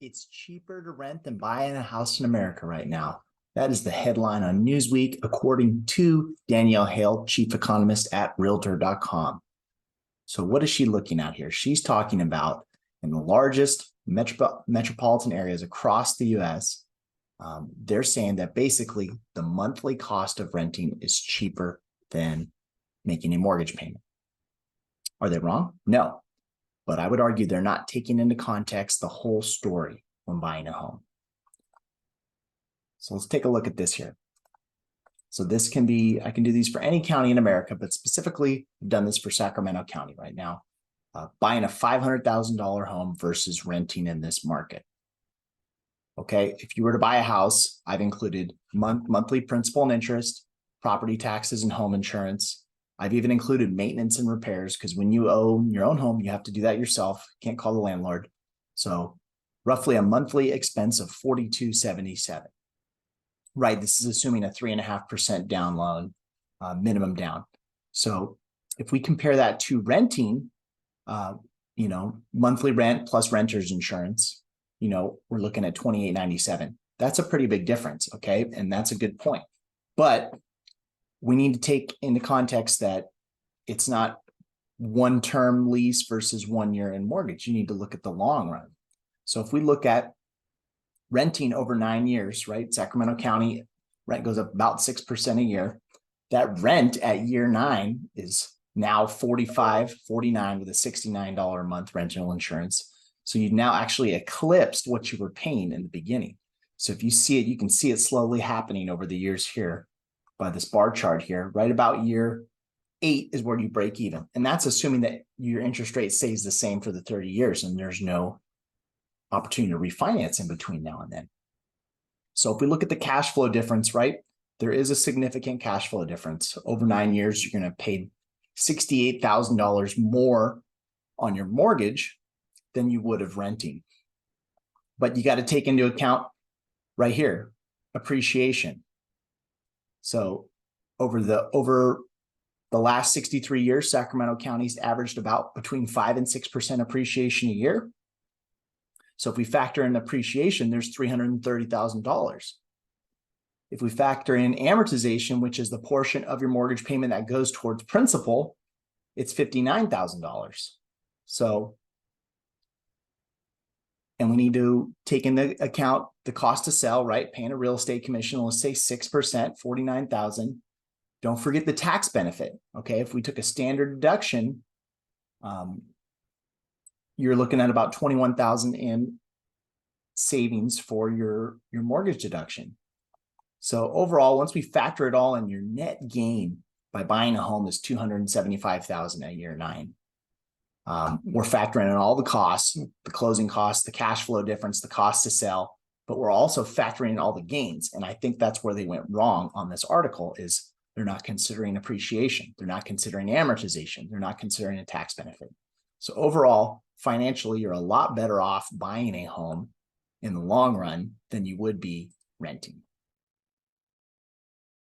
It's cheaper to rent than buying a house in America right now. That is the headline on Newsweek, according to Danielle Hale, chief economist at realtor.com. So what is she looking at here? She's talking about in the largest metropolitan areas across the U.S., they're saying that basically the monthly cost of renting is cheaper than making a mortgage payment. Are they wrong? No. But I would argue they're not taking into context the whole story when buying a home. So let's take a look at this here. So this can be, I can do these for any county in America, but specifically I've done this for Sacramento County right now. Buying a $500,000 home versus renting in this market. Okay, if you were to buy a house, I've included monthly principal and interest, property taxes and home insurance. I've even included maintenance and repairs because when you own your own home, you have to do that yourself. Can't call the landlord. So roughly a monthly expense of $42.77. Right, this is assuming a 3.5% down loan, minimum down. So if we compare that to renting, monthly rent plus renter's insurance, we're looking at $28.97. That's a pretty big difference, okay? And that's a good point. But we need to take into context that it's not one-term lease versus 1 year in mortgage. You need to look at the long run. So if we look at renting over 9 years, right? Sacramento County rent goes up about 6% a year. That rent at year 9 is now $45.49 with a $69 a month rental insurance. So you've now actually eclipsed what you were paying in the beginning. So if you see it, you can see it slowly happening over the years here by this bar chart here. Right about year 8 is where you break even. And that's assuming that your interest rate stays the same for the 30 years and there's no opportunity to refinance in between now and then. So if we look at the cash flow difference, right, there is a significant cash flow difference. Over 9 years, you're going to pay $68,000 more on your mortgage than you would have renting. But you got to take into account right here, appreciation. So over the last 63 years, Sacramento County's averaged about between 5 and 6% appreciation a year. So if we factor in appreciation, there's $330,000. If we factor in amortization, which is the portion of your mortgage payment that goes towards principal, it's $59,000. So, and we need to take into account the cost to sell, right? Paying a real estate commission, let's say 6%, $49,000. Don't forget the tax benefit, okay? If we took a standard deduction, you're looking at about $21,000 in savings for your mortgage deduction. So overall, once we factor it all in, your net gain by buying a home is $275,000 at year 9. We're factoring in all the costs, the closing costs, the cash flow difference, the cost to sell, but we're also factoring in all the gains. And I think that's where they went wrong on this article is they're not considering appreciation. They're not considering amortization. They're not considering a tax benefit. So overall, financially, you're a lot better off buying a home in the long run than you would be renting.